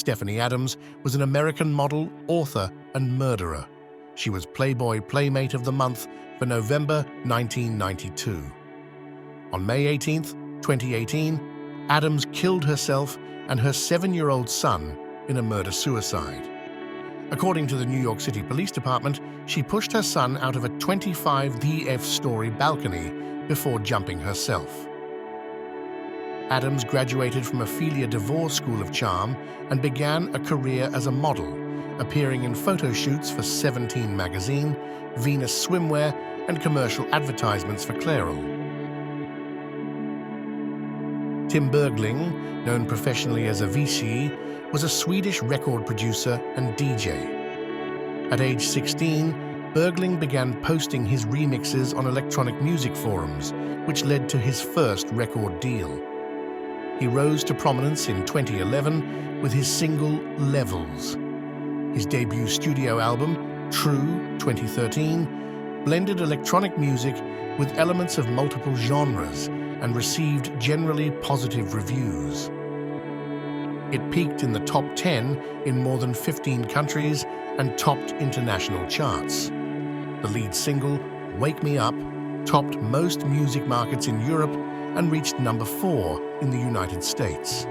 Stephanie Adams was an American model, author, and murderer. She was Playboy Playmate of the Month for November 1992. On May 18, 2018, Adams killed herself and her 7-year-old son in a murder-suicide. According to the New York City Police Department, she pushed her son out of a 25-story balcony before jumping herself. Adams graduated from Ophelia DeVore School of Charm and began a career as a model, appearing in photo shoots for 17 magazine, Venus Swimwear, and commercial advertisements for Clairol. Tim Bergling, known professionally as Avicii, was a Swedish record producer and DJ. At age 16, Bergling began posting his remixes on electronic music forums, which led to his first record deal. He rose to prominence in 2011 with his single Levels. His debut studio album, True 2013, blended electronic music with elements of multiple genres and received generally positive reviews. It peaked in the top 10 in more than 15 countries and topped international charts. The lead single, Wake Me Up, topped most music markets in Europe and reached number 4 in the United States.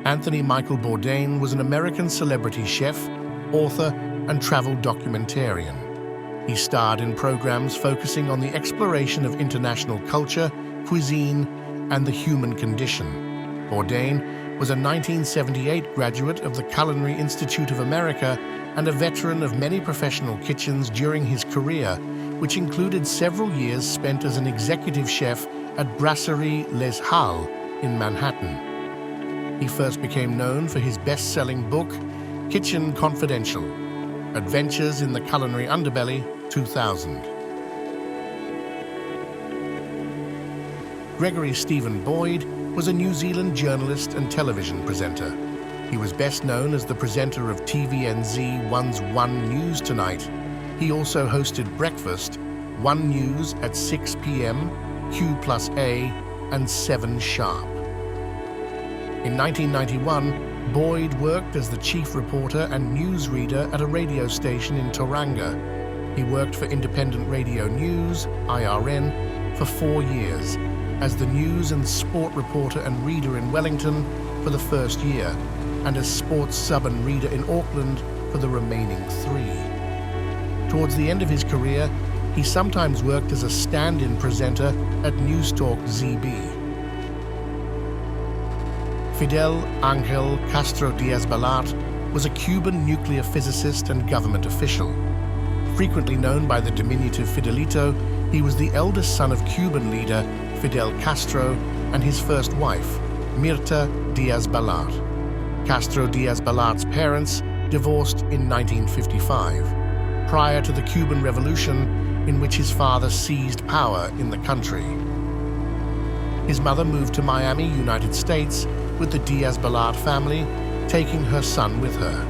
Anthony Michael Bordain was an American celebrity chef, author, and travel documentarian. He starred in programs focusing on the exploration of international culture, cuisine, and the human condition. Bordain was a 1978 graduate of the Culinary Institute of America and a veteran of many professional kitchens during his career, which included several years spent as an executive chef at Brasserie Les Halles in Manhattan. He first became known for his best-selling book, Kitchen Confidential: Adventures in the Culinary Underbelly, 2000. Gregory Stephen Boyd was a New Zealand journalist and television presenter. He was best known as the presenter of TVNZ 1's One News Tonight. He also hosted Breakfast, One News at 6 p.m., Q+A, and 7 Sharp. In 1991, Boyd worked as the chief reporter and newsreader at a radio station in Tauranga. He worked for Independent Radio News, IRN, for 4 years, as the news and sport reporter and reader in Wellington for the first year, and as sports sub and reader in Auckland for the remaining 3. Towards the end of his career, he sometimes worked as a stand-in presenter at Newstalk ZB. Fidel Angel Castro Diaz-Balart was a Cuban nuclear physicist and government official. Frequently known by the diminutive Fidelito, he was the eldest son of Cuban leader Fidel Castro and his first wife, Mirta Diaz-Balart. Castro Diaz-Balart's parents divorced in 1955, prior to the Cuban Revolution, in which his father seized power in the country. His mother moved to Miami, United States, with the Diaz-Balart family, taking her son with her.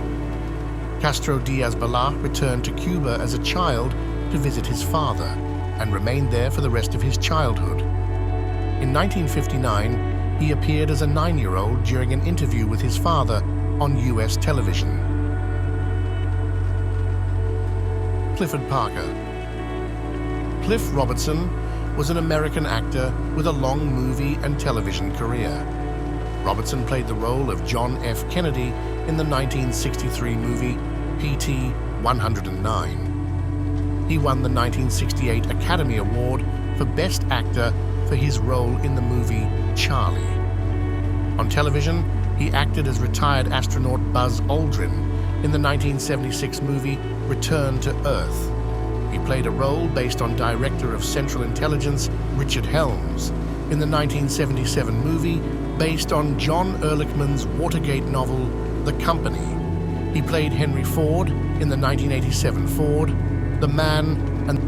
Castro Diaz-Balart returned to Cuba as a child to visit his father and remained there for the rest of his childhood. In 1959, he appeared as a 9-year-old during an interview with his father on U.S. television. Clifford Parker. Cliff Robertson was an American actor with a long movie and television career. Robertson played the role of John F. Kennedy in the 1963 movie P.T. 109. He won the 1968 Academy Award for Best Actor for his role in the movie Charlie. On television, he acted as retired astronaut Buzz Aldrin in the 1976 movie Return to Earth. He played a role based on Director of Central Intelligence Richard Helms in the 1977 movie based on John Ehrlichman's Watergate novel The Company. He played Henry Ford in the 1987 Ford, The Man, and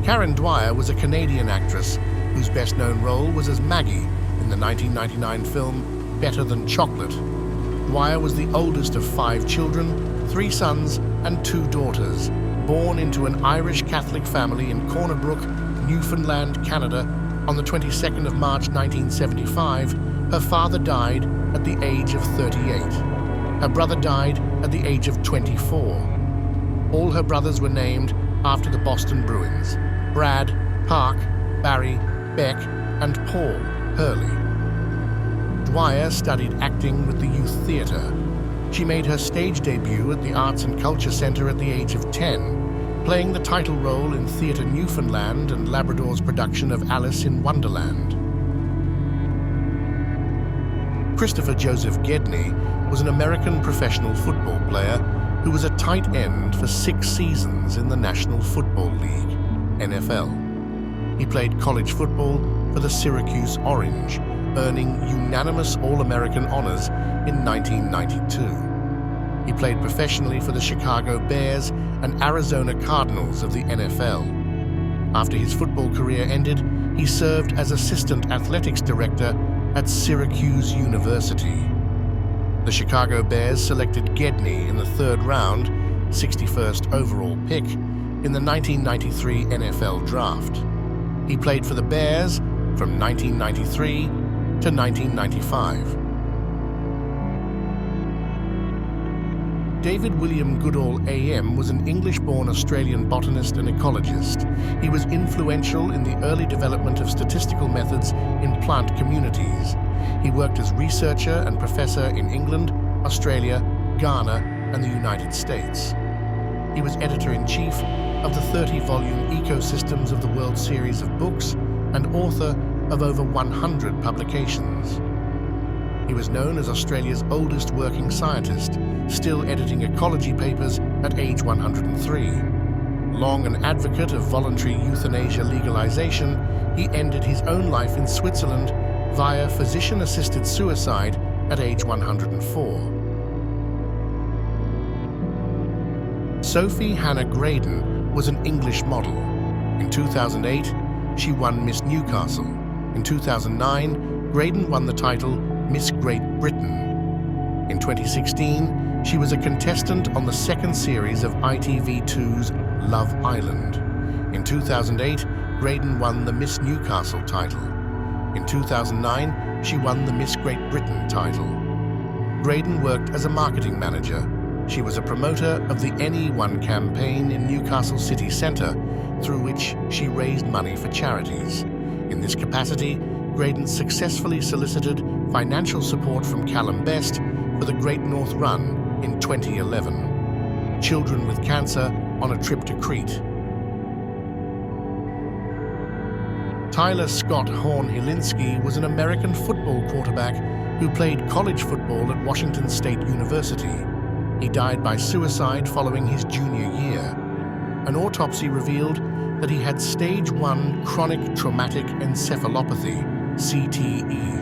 Karen Dwyer was a Canadian actress whose best-known role was as Maggie in the 1999 film Better Than Chocolate. Dwyer was the oldest of 5 children, 3 sons and 2 daughters, born into an Irish Catholic family in Corner Brook, Newfoundland, Canada, On the 22nd of March 1975, her father died at the age of 38. Her brother died at the age of 24. All her brothers were named after the Boston Bruins: Brad, Park, Barry, Beck, and Paul Hurley. Dwyer studied acting with the Youth Theatre. She made her stage debut at the Arts and Culture Centre at the age of 10, playing the title role in Theatre Newfoundland and Labrador's production of Alice in Wonderland. Christopher Joseph Gney was an American professional football player who was a tight end for 6 seasons in the National Football League, NFL. He played college football for the Syracuse Orange, earning unanimous All-American honors in 1992. He played professionally for the Chicago Bears and Arizona Cardinals of the NFL. After his football career ended, he served as assistant athletics director at Syracuse University. The Chicago Bears selected Gney in the 3rd round, 61st overall pick, in the 1993 NFL Draft. He played for the Bears from 1993 to 1995. David William Goodall AM was an English-born Australian botanist and ecologist. He was influential in the early development of statistical methods in plant communities. He worked as researcher and professor in England, Australia, Ghana, and the United States. He was editor-in-chief of the 30-volume Ecosystems of the World series of books and author of over 100 publications. He was known as Australia's oldest working scientist, still editing ecology papers at age 103. Long an advocate of voluntary euthanasia legalization, he ended his own life in Switzerland via physician-assisted suicide at age 104. Sophie Hannah Graydon was an English model. In 2008, she won Miss Newcastle. In 2009, Graydon won the title Miss Great Britain. In 2016, she was a contestant on the 2nd series of ITV2's Love Island. In 2008, Graydon won the Miss Newcastle title. In 2009, she won the Miss Great Britain title. Graydon worked as a marketing manager. She was a promoter of the NE1 campaign in Newcastle City Centre, through which she raised money for charities. In this capacity, Graydon successfully solicited financial support from Callum Best for the Great North Run in 2011. Children with cancer on a trip to Crete. Tyler Scott Horn Helinski was an American football quarterback who played college football at Washington State University. He died by suicide following his junior year. An autopsy revealed that he had stage 1 chronic traumatic encephalopathy, CTE.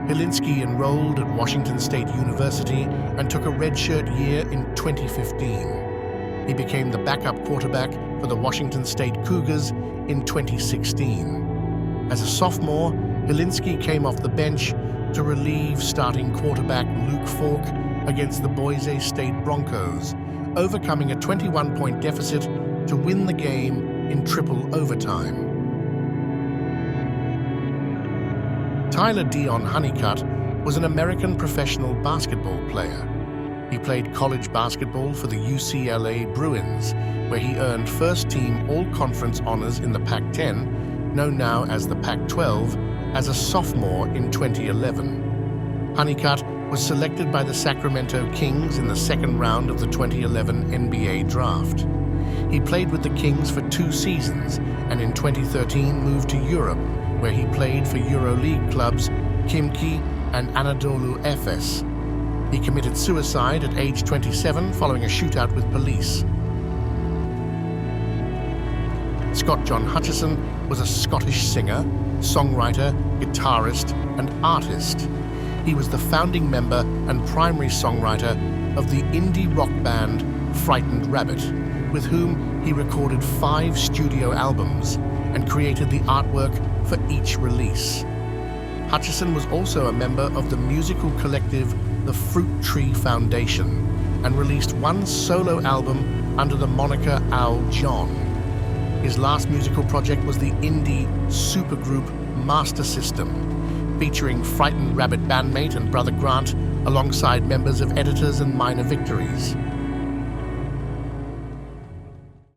Helinski enrolled at Washington State University and took a redshirt year in 2015. He became the backup quarterback for the Washington State Cougars in 2016. As a sophomore, Helinski came off the bench to relieve starting quarterback Luke Falk against the Boise State Broncos, overcoming a 21-point deficit to win the game in triple overtime. Tyler Dion Honeycut was an American professional basketball player. He played college basketball for the UCLA Bruins, where he earned first-team all-conference honors in the Pac-10, known now as the Pac-12, as a sophomore in 2011. Honeycut was selected by the Sacramento Kings in the 2nd round of the 2011 NBA Draft. He played with the Kings for 2 seasons and in 2013 moved to Europe, where he played for EuroLeague clubs Khimki and Anadolu Efes. He committed suicide at age 27 following a shootout with police. Scott John Hutcherson was a Scottish singer, songwriter, guitarist, and artist. He was the founding member and primary songwriter of the indie rock band Frightened Rabbit, with whom he recorded 5 studio albums and created the artwork for each release. Hutcherson was also a member of the musical collective The Fruit Tree Foundation and released 1 solo album under the moniker Al John. His last musical project was the indie supergroup Master System, featuring Frightened Rabbit bandmate and brother Grant alongside members of Editors and Minor Victories.